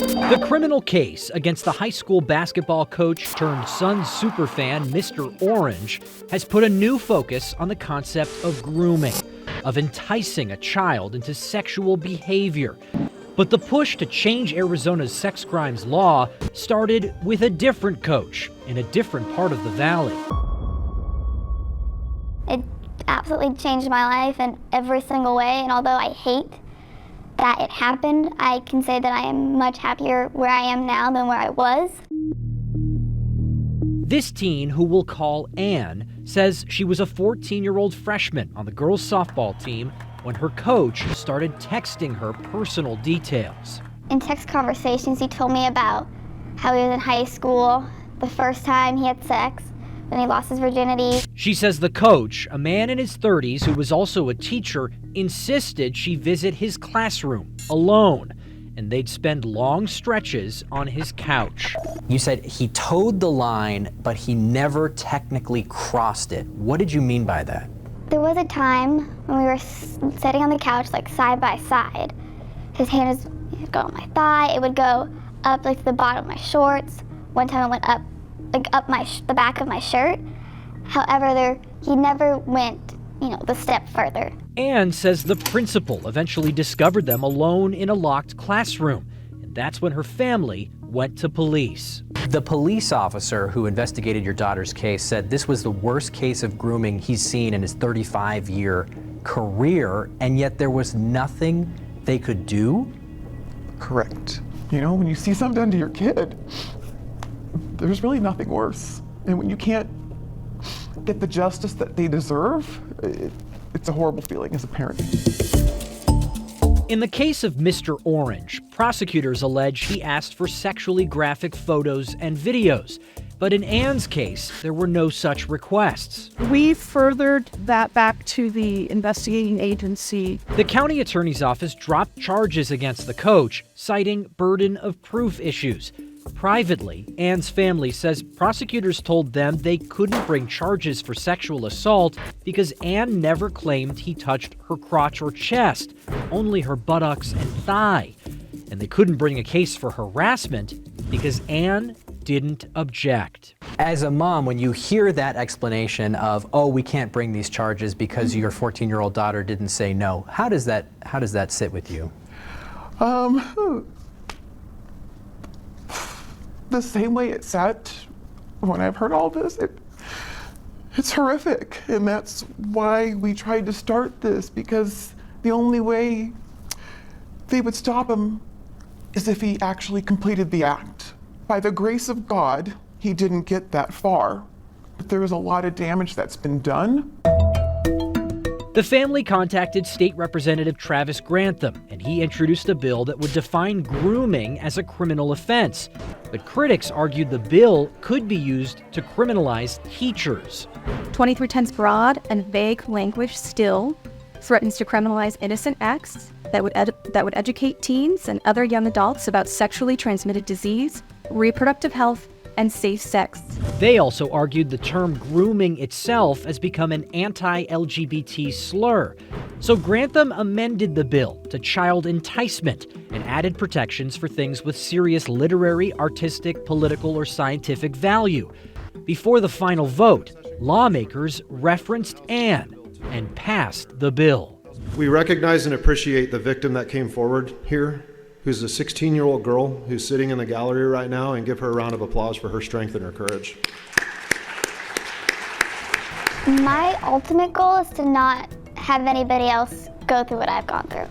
The criminal case against the high school basketball coach turned Suns superfan Mr. Orange has put a new focus on the concept of grooming, of enticing a child into sexual behavior. But the push to change Arizona's sex crimes law started with a different coach in a different part of the valley. It absolutely changed my life in every single way, and although I hate that it happened, I can say that I am much happier where I am now than where I was. This teen, who we'll call Anne, says she was a 14-year-old freshman on the girls' softball team when her coach started texting her personal details. In text conversations, he told me about how he was in high school, the first time he had sex, when he lost his virginity. She says the coach, a man in his 30s who was also a teacher, insisted she visit his classroom alone, and they'd spend long stretches on his couch. You said he towed the line, but he never technically crossed it. What did you mean by that? There was a time when we were sitting on the couch, like side by side. His hand would go on my thigh, it would go up like to the bottom of my shorts. One time it went up, like up the back of my shirt. However, he never went, the step further. Anne says the principal eventually discovered them alone in a locked classroom, and that's when her family went to police. The police officer who investigated your daughter's case said this was the worst case of grooming he's seen in his 35-year career, and yet there was nothing they could do? Correct. When you see something done to your kid, there's really nothing worse. And when you can't get the justice that they deserve, it's a horrible feeling as a parent. In the case of Mr. Orange, prosecutors allege he asked for sexually graphic photos and videos. But in Anne's case, there were no such requests. We furthered that back to the investigating agency. The county attorney's office dropped charges against the coach, citing burden of proof issues. Privately, Anne's family says prosecutors told them they couldn't bring charges for sexual assault because Anne never claimed he touched her crotch or chest, only her buttocks and thigh. And they couldn't bring a case for harassment because Anne didn't object. As a mom, when you hear that explanation of, oh, we can't bring these charges because your 14-year-old daughter didn't say no, how does that sit with you? The same way it sat when I've heard all this, it's horrific. And that's why we tried to start this, because the only way they would stop him is if he actually completed the act. By the grace of God, he didn't get that far, but there was a lot of damage that's been done. The family contacted State Representative Travis Grantham, and he introduced a bill that would define grooming as a criminal offense. But critics argued the bill could be used to criminalize teachers. 2310's broad and vague language still threatens to criminalize innocent acts that would educate teens and other young adults about sexually transmitted disease, reproductive health, and safe sex. They also argued the term grooming itself has become an anti-LGBT slur. So Grantham amended the bill to child enticement and added protections for things with serious literary, artistic, political, or scientific value. Before the final vote, lawmakers referenced Anne and passed the bill. We recognize and appreciate the victim that came forward here, who's a 16-year-old girl who's sitting in the gallery right now, and give her a round of applause for her strength and her courage. My ultimate goal is to not have anybody else go through what I've gone through.